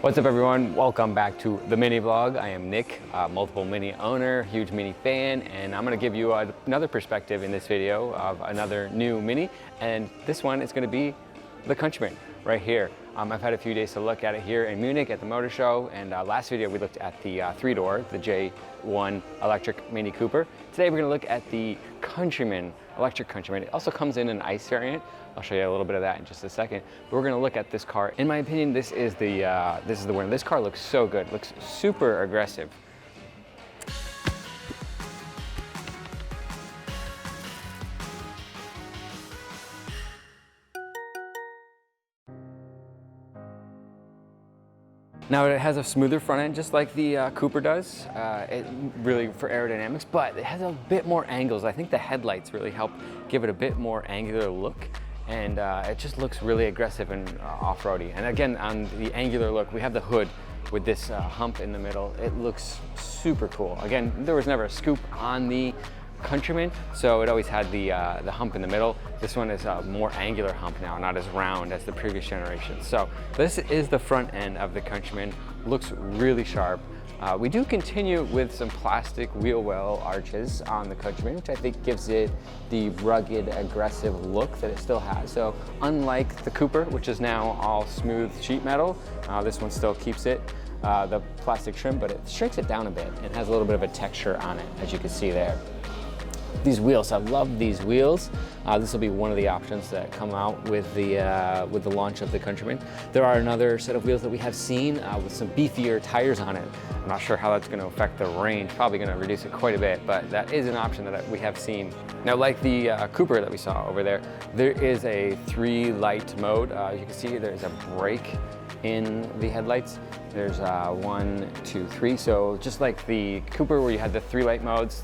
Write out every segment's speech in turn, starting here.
What's up everyone? Welcome back to the Mini Vlog. I am Nick, multiple Mini owner, huge Mini fan, and I'm gonna give you another perspective in this video of another new Mini, and this one is gonna be the Countryman right here. I've had a few days to look at it here in Munich at the motor show, and last video we looked at the three-door, the J1 electric Mini Cooper. Today we're gonna look at the Countryman, electric Countryman. It also comes in an ICE variant. I'll show you a little bit of that in just a second. But we're gonna look at this car. In my opinion, this is the winner. This car looks so good, looks super aggressive. Now it has a smoother front end, just like the Cooper does, it really for aerodynamics, but it has a bit more angles. I think the headlights really help give it a bit more angular look, and it just looks really aggressive and off-roady. And again, on the angular look, we have the hood with this hump in the middle. It looks super cool. Again, there was never a scoop on the Countryman, so it always had the hump in the middle. This one is a more angular hump now, not as round as the previous generation. So this is the front end of the Countryman. Looks really sharp. We do continue with some plastic wheel well arches on the Countryman, which I think gives it the rugged, aggressive look that it still has. So unlike the Cooper, which is now all smooth sheet metal, this one still keeps it the plastic trim, but it shrinks it down a bit. It has a little bit of a texture on it, as you can see there. These wheels, I love these wheels. This will be one of the options that come out with the launch of the Countryman. There are another set of wheels that we have seen with some beefier tires on it. I'm not sure how that's going to affect the range, probably going to reduce it quite a bit, but that is an option that we have seen. Now, like the Cooper that we saw over there, there is a 3-light mode. As you can see, there's a brake in the headlights. There's 1, 2, 3. So just like the Cooper where you had the 3-light modes,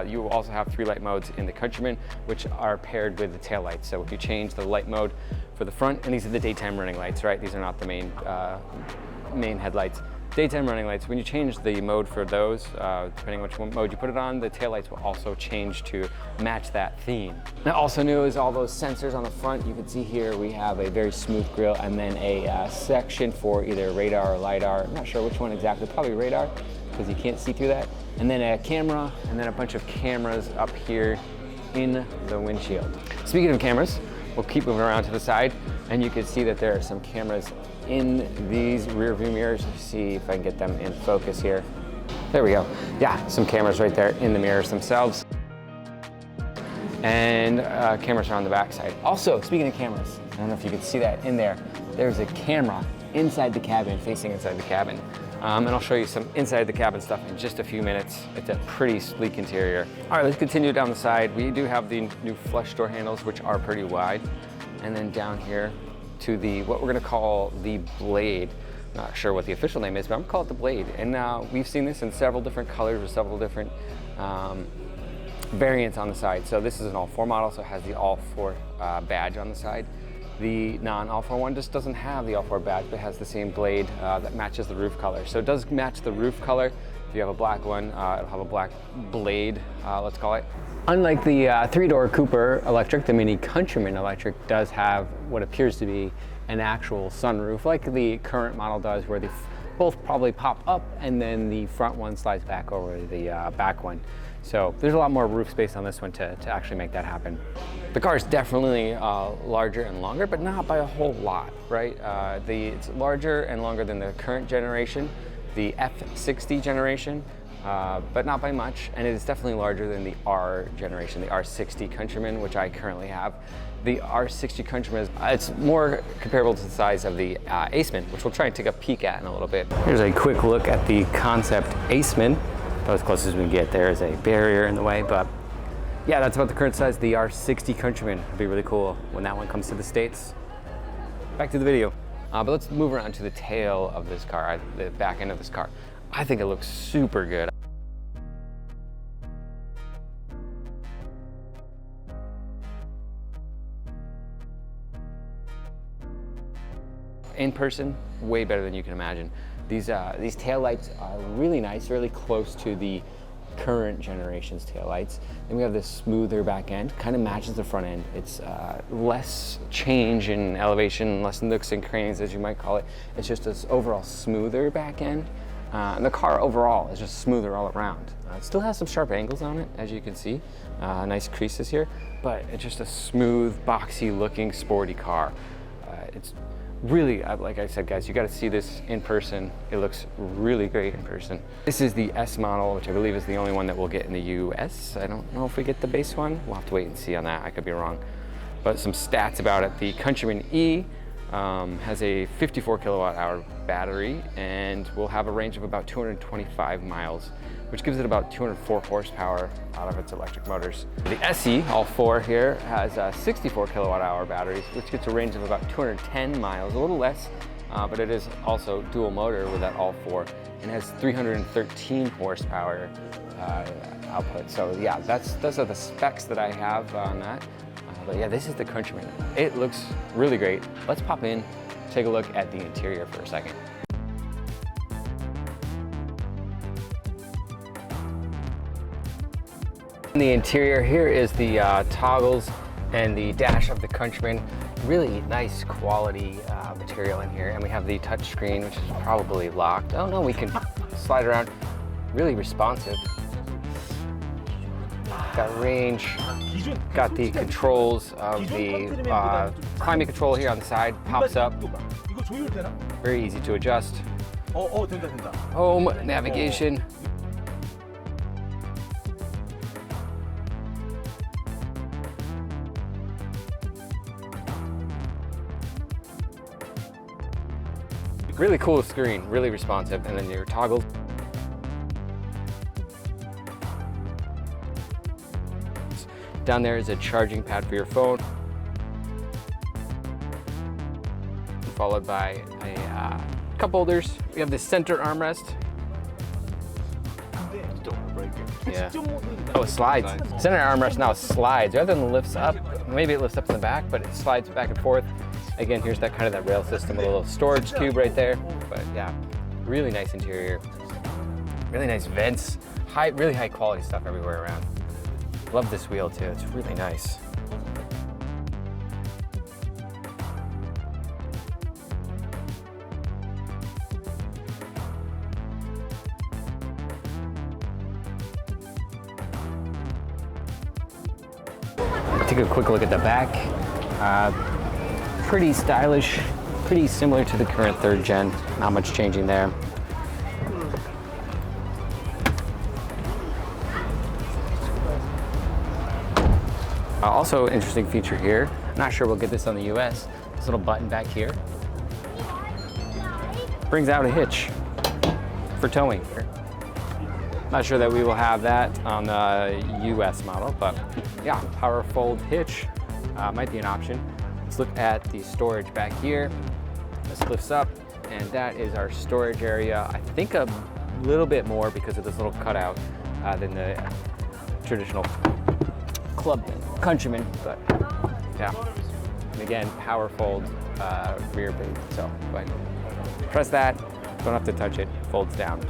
you also have 3-light modes in the Countryman, which are paired with the tail lights. So if you change the light mode for the front, and these are the daytime running lights, right? These are not the main headlights. Daytime running lights, when you change the mode for those, depending on which mode you put it on, the taillights will also change to match that theme. Now also new is all those sensors on the front. You can see here we have a very smooth grille and then a section for either radar or LiDAR. I'm not sure which one exactly, probably radar, because you can't see through that. And then a camera, and then a bunch of cameras up here in the windshield. Speaking of cameras, we'll keep moving around to the side, and you can see that there are some cameras in these rear view mirrors. See if I can get them in focus here. There we go. Yeah, some cameras right there in the mirrors themselves. And cameras are on the back side. Also, speaking of cameras, I don't know if you can see that in there. There's a camera inside the cabin, facing inside the cabin. And I'll show you some inside the cabin stuff in just a few minutes. It's a pretty sleek interior. All right, let's continue down the side. We do have the new flush door handles, which are pretty wide. And then down here to the, what we're gonna call the Blade. Not sure what the official name is, but I'm gonna call it the Blade. And we've seen this in several different colors with several different variants on the side. So this is an all-4 model, so it has the all-4 badge on the side. The non-all-4 one just doesn't have the all-4 badge, but it has the same blade that matches the roof color. So it does match the roof color. If you have a black one, it'll have a black blade, let's call it. Unlike the 3-door Cooper electric, the Mini Countryman electric does have what appears to be an actual sunroof, like the current model does, where they both probably pop up and then the front one slides back over the back one. So there's a lot more roof space on this one to actually make that happen. The car is definitely larger and longer, but not by a whole lot, right? It's larger and longer than the current generation, the F60 generation, but not by much, and it is definitely larger than the R generation, the R60 Countryman, which I currently have. The R60 Countryman, it's more comparable to the size of the Aceman, which we'll try and take a peek at in a little bit. Here's a quick look at the concept Aceman. About as close as we can get. There is a barrier in the way, but yeah, that's about the current size. The R60 Countryman would be really cool when that one comes to the States. Back to the video. But let's move around to the tail of this car, the back end of this car. I think it looks super good. In person, way better than you can imagine. These tail lights are really nice, really close to the current generation's taillights. Then we have this smoother back end, kind of matches the front end. It's less change in elevation, less nooks and crannies as you might call it. It's just this overall smoother back end. And the car overall is just smoother all around. It still has some sharp angles on it, as you can see. Nice creases here, but it's just a smooth, boxy looking, sporty car. It's really, like I said, guys, you got to see this in person. It looks really great in person. This is the S model, which I believe is the only one that we'll get in the US. I don't know if we get the base one. We'll have to wait and see on that. I could be wrong. But some stats about it. The Countryman E has a 54 kilowatt hour battery and will have a range of about 225 miles, which gives it about 204 horsepower out of its electric motors. The SE, all four here, has 64 kilowatt hour batteries, which gets a range of about 210 miles, a little less, but it is also dual motor with that all four, and has 313 horsepower output. So yeah, those are the specs that I have on that. But yeah, this is the Countryman. It looks really great. Let's pop in, take a look at the interior for a second. In the interior, here is the toggles and the dash of the Countryman. Really nice quality material in here. And we have the touch screen, which is probably locked. Oh no, we can slide around. Really responsive. Got range, got the controls of the climate control here on the side, pops up. Very easy to adjust. Home, navigation. Really cool screen, really responsive, and then your toggles. Down there is a charging pad for your phone, followed by a cup holders. We have the center armrest. Yeah. Oh, it slides. Center armrest now slides rather than lifts up. Maybe it lifts up in the back, but it slides back and forth. Again, here's that kind of that rail system with a little storage cube right there. But yeah, really nice interior. Really nice vents. Really high quality stuff everywhere around. Love this wheel too, it's really nice. Take a quick look at the back. Pretty stylish, pretty similar to the current third gen. Not much changing there. Also, interesting feature here. I'm not sure we'll get this on the US. This little button back here brings out a hitch for towing. Not sure that we will have that on the US model, but yeah, power fold hitch might be an option. Let's look at the storage back here. This lifts up, and that is our storage area. I think a little bit more because of this little cutout than the traditional Club Countryman, but yeah. And again, power fold rear boot. So but press that, don't have to touch it, folds down.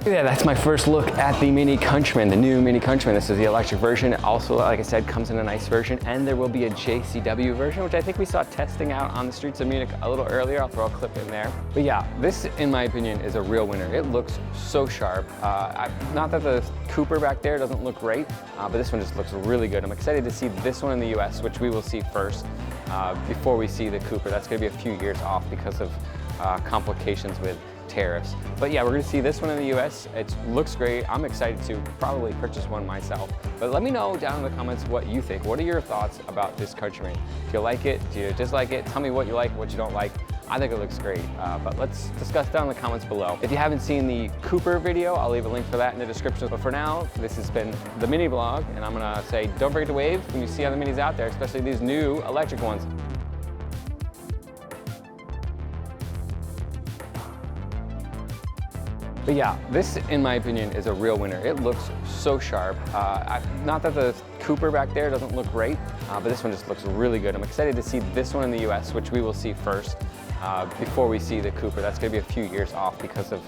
Yeah, that's my first look at the MINI Countryman, the new MINI Countryman. This is the electric version. Also, like I said, comes in a nice version, and there will be a JCW version, which I think we saw testing out on the streets of Munich a little earlier. I'll throw a clip in there. But yeah, this, in my opinion, is a real winner. It looks so sharp. Not that the Cooper back there doesn't look great, but this one just looks really good. I'm excited to see this one in the US, which we will see first before we see the Cooper. That's gonna be a few years off because of complications with tariffs. But yeah, we're gonna see this one in the US. It looks great. I'm excited to probably purchase one myself. But let me know down in the comments what you think. What are your thoughts about this Countryman? Do you like it? Do you dislike it? Tell me what you like, what you don't like. I think it looks great, but let's discuss down in the comments below. If you haven't seen the Cooper video, I'll leave a link for that in the description. But for now, this has been the Mini Vlog, and I'm gonna say, don't forget to wave when you see other Minis out there, especially these new electric ones. But yeah, this, in my opinion, is a real winner. It looks so sharp. Not that the Cooper back there doesn't look great, but this one just looks really good. I'm excited to see this one in the US, which we will see first before we see the Cooper. That's gonna be a few years off because of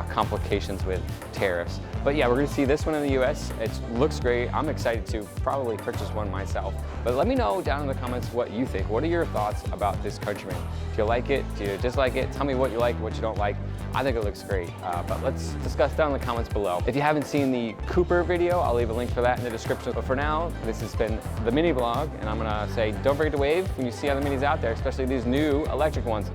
complications with tariffs. But yeah, we're gonna see this one in the US. It looks great. I'm excited to probably purchase one myself. But let me know down in the comments what you think. What are your thoughts about this Countryman? Do you like it? Do you dislike it? Tell me what you like, what you don't like. I think it looks great, but let's discuss down in the comments below. If you haven't seen the Cooper video, I'll leave a link for that in the description. But for now, this has been the Mini vlog, and I'm gonna say don't forget to wave when you see other Minis out there, especially these new electric ones.